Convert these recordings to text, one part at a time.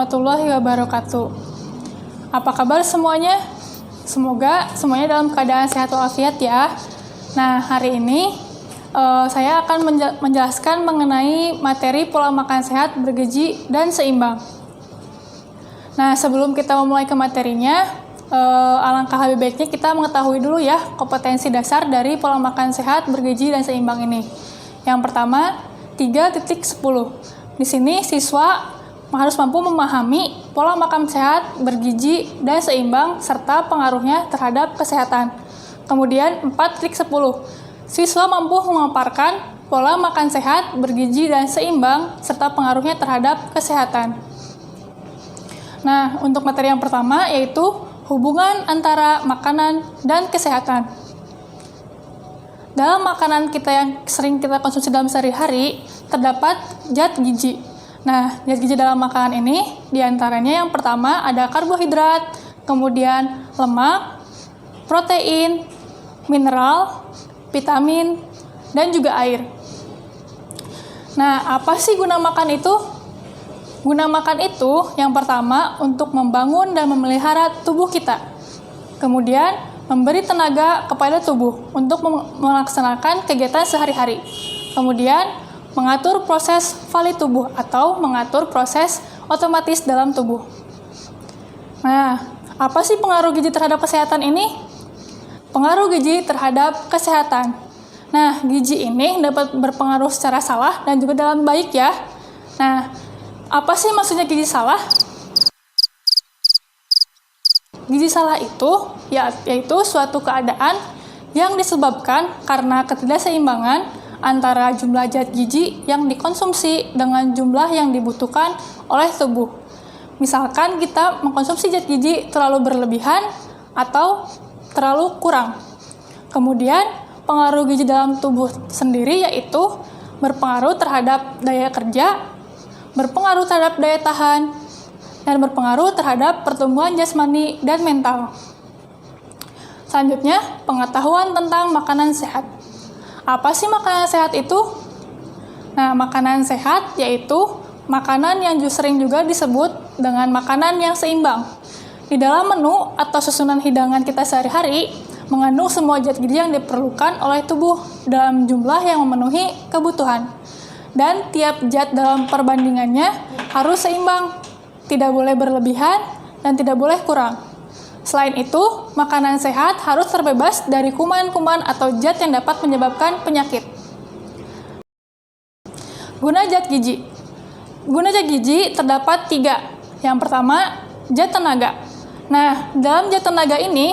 warahmatullahi wabarakatuh. Apa kabar semuanya? Semoga semuanya dalam keadaan sehat walafiat ya. Nah, hari ini saya akan menjelaskan mengenai materi pola makan sehat, bergizi, dan seimbang. Nah, sebelum kita memulai ke materinya, alangkah lebih baiknya kita mengetahui dulu ya kompetensi dasar dari pola makan sehat, bergizi, dan seimbang ini. Yang pertama, 3.10. Di sini siswa harus mampu memahami pola makan sehat, bergizi, dan seimbang, serta pengaruhnya terhadap kesehatan. Kemudian 4.10. Siswa mampu memaparkan pola makan sehat, bergizi, dan seimbang, serta pengaruhnya terhadap kesehatan. Nah, untuk materi yang pertama yaitu hubungan antara makanan dan kesehatan. Dalam makanan kita yang sering kita konsumsi dalam sehari-hari, terdapat zat gizi. Nah, zat gizi dalam makanan ini diantaranya yang pertama ada karbohidrat, kemudian lemak, protein, mineral, vitamin, dan juga air. Nah, apa sih guna makan itu? Guna makan itu yang pertama untuk membangun dan memelihara tubuh kita. Kemudian memberi tenaga kepada tubuh untuk melaksanakan kegiatan sehari-hari. Kemudian mengatur proses vali tubuh atau mengatur proses otomatis dalam tubuh. Nah, apa sih pengaruh gizi terhadap kesehatan ini? Pengaruh gizi terhadap kesehatan. Nah, gizi ini dapat berpengaruh secara salah dan juga dalam baik ya. Nah, apa sih maksudnya gizi salah? Gizi salah itu yaitu suatu keadaan yang disebabkan karena ketidakseimbangan antara jumlah zat gizi yang dikonsumsi dengan jumlah yang dibutuhkan oleh tubuh. Misalkan kita mengkonsumsi zat gizi terlalu berlebihan atau terlalu kurang. Kemudian pengaruh gizi dalam tubuh sendiri yaitu berpengaruh terhadap daya kerja, berpengaruh terhadap daya tahan, dan berpengaruh terhadap pertumbuhan jasmani dan mental. Selanjutnya, pengetahuan tentang makanan sehat. Apa sih makanan sehat itu? Nah, makanan sehat yaitu makanan yang sering juga disebut dengan makanan yang seimbang. Di dalam menu atau susunan hidangan kita sehari-hari, mengandung semua zat gizi yang diperlukan oleh tubuh dalam jumlah yang memenuhi kebutuhan. Dan tiap zat dalam perbandingannya harus seimbang, tidak boleh berlebihan dan tidak boleh kurang. Selain itu, makanan sehat harus terbebas dari kuman-kuman atau zat yang dapat menyebabkan penyakit. Guna zat gizi. Guna zat gizi terdapat 3. Yang pertama, zat tenaga. Nah, dalam zat tenaga ini,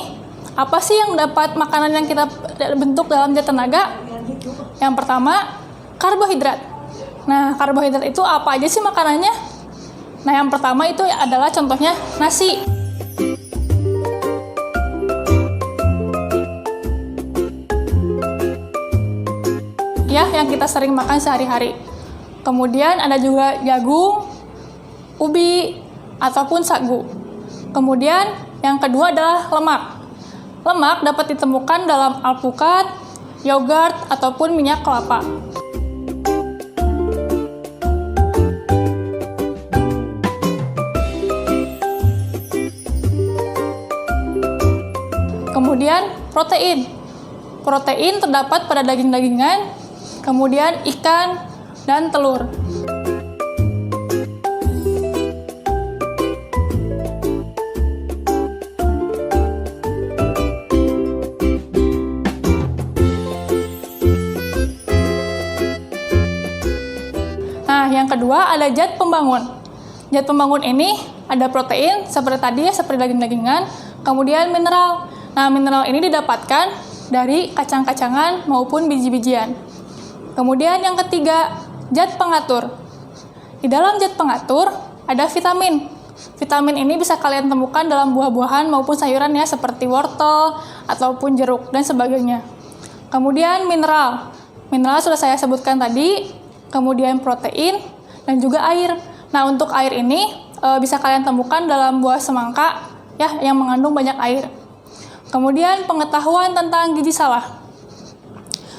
apa sih yang dapat makanan yang kita bentuk dalam zat tenaga? Yang pertama, karbohidrat. Nah, karbohidrat itu apa aja sih makanannya? Nah, yang pertama itu adalah contohnya nasi. Ya, yang kita sering makan sehari-hari. Kemudian ada juga jagung, ubi, ataupun sagu. Kemudian yang kedua adalah lemak. Lemak dapat ditemukan dalam alpukat, yogurt, ataupun minyak kelapa. Kemudian protein. Protein terdapat pada daging-dagingan, kemudian ikan, dan telur. Nah, yang kedua ada zat pembangun. Zat pembangun ini ada protein, seperti tadi ya, seperti daging-dagingan, kemudian mineral. Nah, mineral ini didapatkan dari kacang-kacangan maupun biji-bijian. Kemudian yang ketiga, zat pengatur. Di dalam zat pengatur ada vitamin. Vitamin ini bisa kalian temukan dalam buah-buahan maupun sayuran ya, seperti wortel ataupun jeruk dan sebagainya. Kemudian mineral. Mineral sudah saya sebutkan tadi. Kemudian protein dan juga air. Nah, untuk air ini bisa kalian temukan dalam buah semangka ya yang mengandung banyak air. Kemudian pengetahuan tentang gizi salah.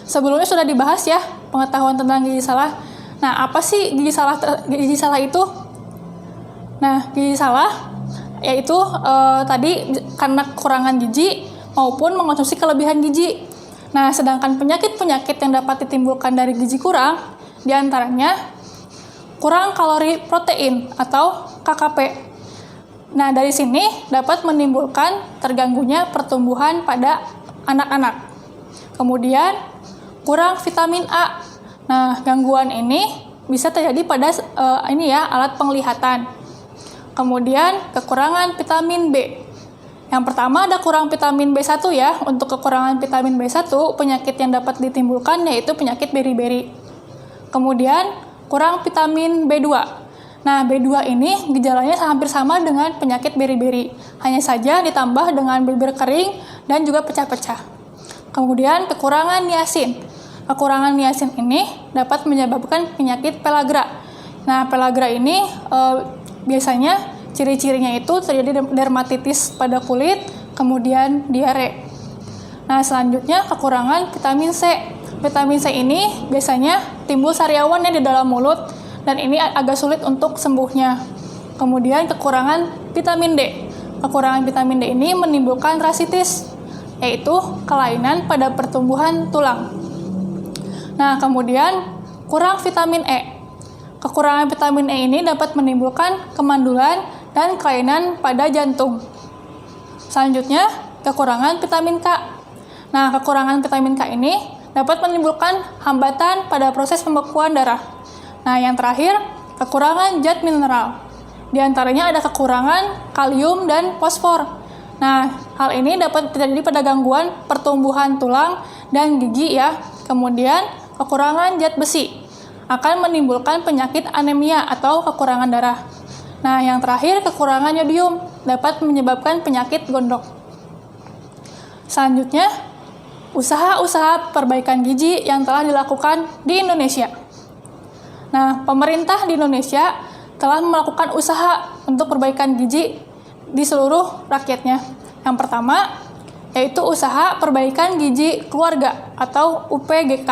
Sebelumnya sudah dibahas ya pengetahuan tentang gizi salah. Nah, apa sih gizi salah itu? Nah, gizi salah yaitu tadi karena kekurangan gizi maupun mengonsumsi kelebihan gizi. Nah, sedangkan penyakit-penyakit yang dapat ditimbulkan dari gizi kurang diantaranya kurang kalori protein atau KKP. Nah, dari sini dapat menimbulkan terganggunya pertumbuhan pada anak-anak. Kemudian, kurang vitamin A. Nah, gangguan ini bisa terjadi pada alat penglihatan. Kemudian, kekurangan vitamin B. Yang pertama ada kurang vitamin B1 ya. Untuk kekurangan vitamin B1, penyakit yang dapat ditimbulkan yaitu penyakit beri-beri. Kemudian, kurang vitamin B2. Nah, B2 ini gejalanya hampir sama dengan penyakit beri-beri. Hanya saja ditambah dengan bibir kering dan juga pecah-pecah. Kemudian, kekurangan niacin. Kekurangan niacin ini dapat menyebabkan penyakit pellagra. Nah, pellagra ini biasanya ciri-cirinya itu terjadi dermatitis pada kulit, kemudian diare. Nah, selanjutnya kekurangan vitamin C. Vitamin C ini biasanya timbul sariawan di dalam mulut dan ini agak sulit untuk sembuhnya. Kemudian kekurangan vitamin D. Kekurangan vitamin D ini menimbulkan rasitis, yaitu kelainan pada pertumbuhan tulang. Nah, kemudian kurang vitamin E. Kekurangan vitamin E ini dapat menimbulkan kemandulan dan kelainan pada jantung. Selanjutnya, kekurangan vitamin K. Nah, kekurangan vitamin K ini dapat menimbulkan hambatan pada proses pembekuan darah. Nah, yang terakhir, kekurangan zat mineral. Di antaranya ada kekurangan kalium dan fosfor. Nah, hal ini dapat terjadi pada gangguan pertumbuhan tulang dan gigi ya. Kemudian, kekurangan zat besi akan menimbulkan penyakit anemia atau kekurangan darah. Nah, yang terakhir, kekurangan yodium dapat menyebabkan penyakit gondok. Selanjutnya, usaha-usaha perbaikan gizi yang telah dilakukan di Indonesia. Nah, pemerintah di Indonesia telah melakukan usaha untuk perbaikan gizi di seluruh rakyatnya. Yang pertama, yaitu usaha perbaikan gizi keluarga atau UPGK.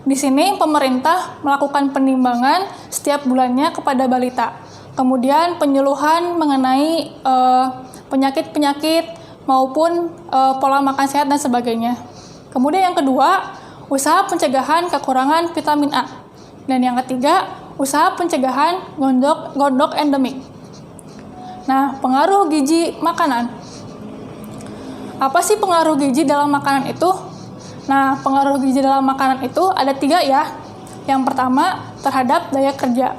Di sini pemerintah melakukan penimbangan setiap bulannya kepada balita. Kemudian penyuluhan mengenai penyakit-penyakit maupun pola makan sehat dan sebagainya. Kemudian yang kedua, usaha pencegahan kekurangan vitamin A. Dan yang ketiga, usaha pencegahan gondok endemik. Nah, pengaruh gizi makanan. Apa sih pengaruh gizi dalam makanan itu? Nah, pengaruh gizi dalam makanan itu ada 3 ya. Yang pertama, terhadap daya kerja.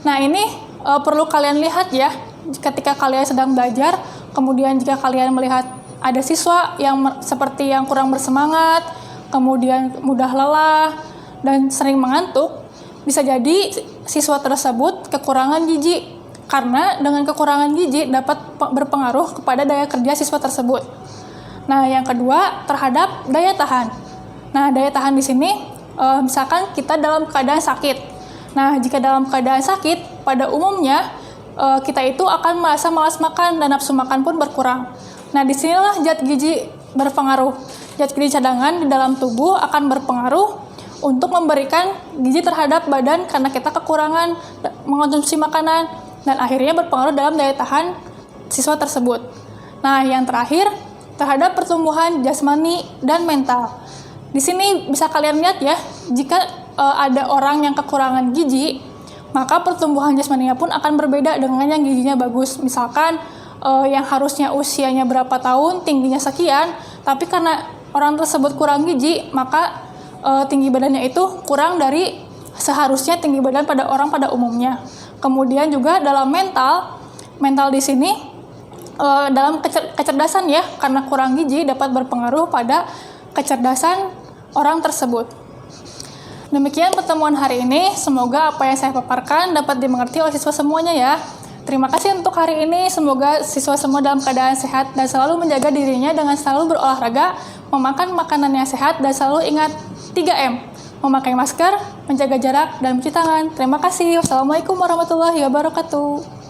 Nah, ini perlu kalian lihat ya, ketika kalian sedang belajar, kemudian jika kalian melihat ada siswa yang seperti yang kurang bersemangat, kemudian mudah lelah, dan sering mengantuk, bisa jadi siswa tersebut kekurangan gizi. Karena dengan kekurangan gizi dapat berpengaruh kepada daya kerja siswa tersebut. Nah, yang kedua, terhadap daya tahan. Nah, daya tahan di sini, misalkan kita dalam keadaan sakit. Nah, jika dalam keadaan sakit, pada umumnya kita itu akan merasa malas makan dan nafsu makan pun berkurang. Nah, disinilah zat gizi berpengaruh. Zat gizi cadangan di dalam tubuh akan berpengaruh untuk memberikan gizi terhadap badan karena kita kekurangan mengonsumsi makanan dan akhirnya berpengaruh dalam daya tahan siswa tersebut. Nah, yang terakhir, terhadap pertumbuhan jasmani dan mental. Di sini bisa kalian lihat ya, jika ada orang yang kekurangan gizi, maka pertumbuhan jasmaninya pun akan berbeda dengan yang gizinya bagus. Misalkan yang harusnya usianya berapa tahun, tingginya sekian, tapi karena orang tersebut kurang gizi, maka tinggi badannya itu kurang dari seharusnya tinggi badan pada orang pada umumnya. Kemudian juga dalam mental di sini dalam kecerdasan ya, karena kurang gizi dapat berpengaruh pada kecerdasan orang tersebut. Demikian pertemuan hari ini, semoga apa yang saya paparkan dapat dimengerti oleh siswa semuanya ya. Terima kasih untuk hari ini, semoga siswa semua dalam keadaan sehat dan selalu menjaga dirinya dengan selalu berolahraga, memakan makanan yang sehat, dan selalu ingat 3M, memakai masker, menjaga jarak, dan mencuci tangan. Terima kasih. Wassalamualaikum warahmatullahi wabarakatuh.